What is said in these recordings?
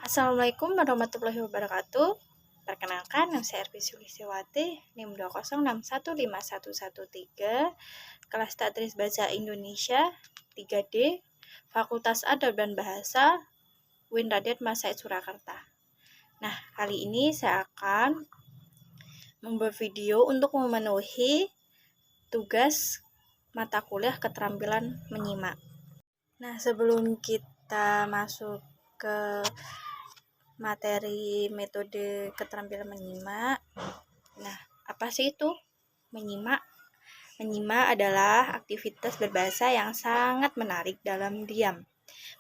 Assalamualaikum warahmatullahi wabarakatuh. Perkenalkan, nama saya Ervi Sulistiawati, NIM 206151113, kelas Tadris Bahasa Indonesia 3D, Fakultas Adab dan Bahasa, UIN Raden Mas Said Surakarta. Nah, kali ini saya akan membuat video untuk memenuhi tugas mata kuliah keterampilan menyimak. Nah, sebelum kita masuk ke materi metode keterampilan menyimak. Nah, apa sih itu menyimak? Menyimak adalah aktivitas berbahasa yang sangat menarik dalam diam.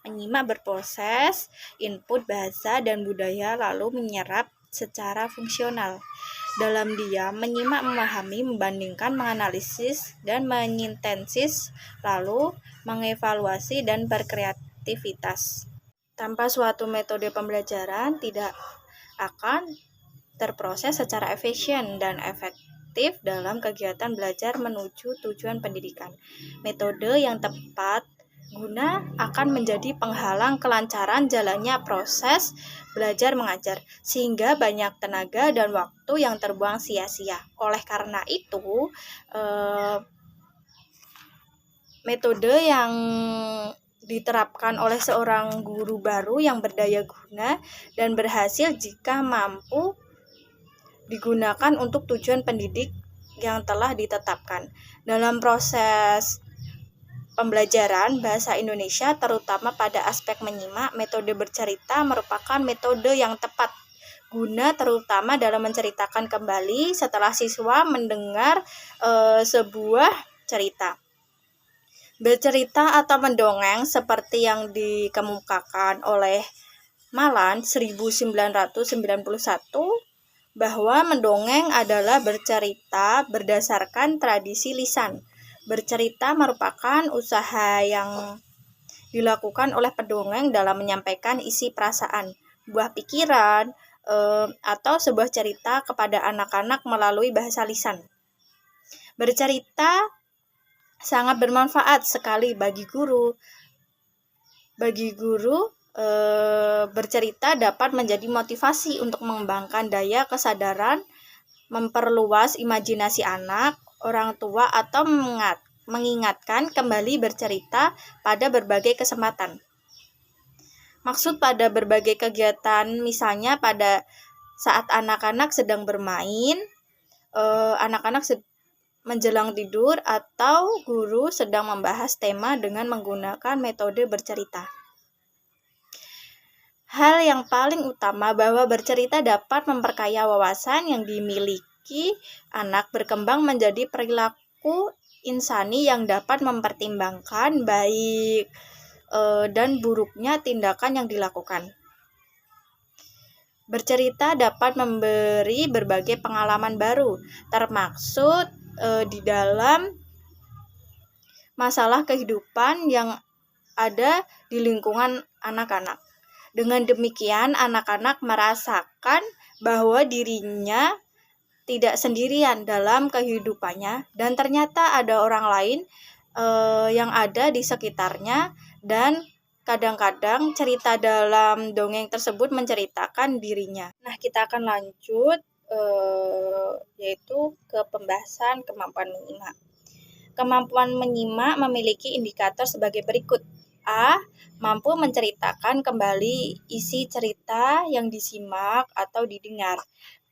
Menyimak berproses, input bahasa dan budaya lalu menyerap secara fungsional. Dalam diam, menyimak memahami, membandingkan, menganalisis, dan menyintesis, lalu mengevaluasi dan berkreativitas. Tanpa suatu metode pembelajaran tidak akan terproses secara efisien dan efektif dalam kegiatan belajar menuju tujuan pendidikan. Metode yang tepat guna akan menjadi penghalang kelancaran jalannya proses belajar mengajar, sehingga banyak tenaga dan waktu yang terbuang sia-sia. Oleh karena itu, metode yang diterapkan oleh seorang guru baru yang berdaya guna dan berhasil jika mampu digunakan untuk tujuan pendidik yang telah ditetapkan. Dalam proses pembelajaran bahasa Indonesia, terutama pada aspek menyimak, metode bercerita merupakan metode yang tepat guna terutama dalam menceritakan kembali setelah siswa mendengar sebuah cerita. Bercerita atau mendongeng seperti yang dikemukakan oleh Malan 1991 bahwa mendongeng adalah bercerita berdasarkan tradisi lisan. Bercerita merupakan usaha yang dilakukan oleh pendongeng dalam menyampaikan isi perasaan, buah pikiran, atau sebuah cerita kepada anak-anak melalui bahasa lisan. Bercerita sangat bermanfaat sekali bagi guru. Bercerita dapat menjadi motivasi untuk mengembangkan daya kesadaran, memperluas imajinasi anak, orang tua, atau mengingatkan kembali bercerita pada berbagai kesempatan. Maksud pada berbagai kegiatan, misalnya pada saat anak-anak sedang bermain, anak-anak menjelang tidur, atau guru sedang membahas tema dengan menggunakan metode bercerita. Hal yang paling utama bahwa bercerita dapat memperkaya wawasan yang dimiliki anak, berkembang menjadi perilaku insani yang dapat mempertimbangkan baik dan buruknya tindakan yang dilakukan. Bercerita dapat memberi berbagai pengalaman baru, termaksud di dalam masalah kehidupan yang ada di lingkungan anak-anak. Dengan demikian, anak-anak merasakan bahwa dirinya tidak sendirian dalam kehidupannya dan ternyata ada orang lain yang ada di sekitarnya, dan kadang-kadang cerita dalam dongeng tersebut menceritakan dirinya. Nah, kita akan lanjut yaitu ke pembahasan kemampuan menyimak. Kemampuan menyimak memiliki indikator sebagai berikut. A. Mampu menceritakan kembali isi cerita yang disimak atau didengar.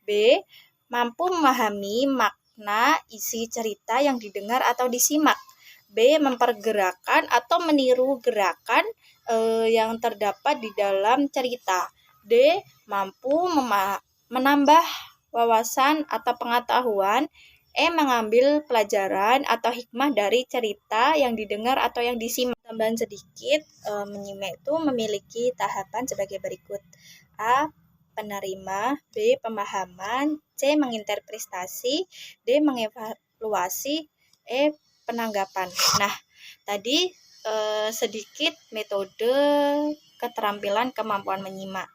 B. Mampu memahami makna isi cerita yang didengar atau disimak. B. Mempergerakkan atau meniru gerakan yang terdapat di dalam cerita. D. Mampu menambah wawasan atau pengetahuan. E. Mengambil pelajaran atau hikmah dari cerita yang didengar atau yang disimak. Tambahan sedikit, menyimak itu memiliki tahapan sebagai berikut. A. Penerima. B. Pemahaman. C. Menginterpretasi. D. Mengevaluasi. E. Penanggapan. Nah, tadi sedikit metode keterampilan kemampuan menyimak.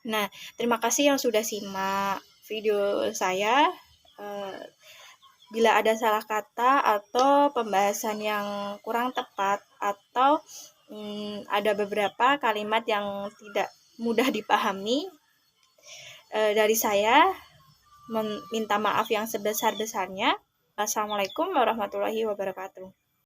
Nah, terima kasih yang sudah simak video saya. Bila ada salah kata atau pembahasan yang kurang tepat atau ada beberapa kalimat yang tidak mudah dipahami. Dari saya minta maaf yang sebesar-besarnya. Assalamualaikum warahmatullahi wabarakatuh.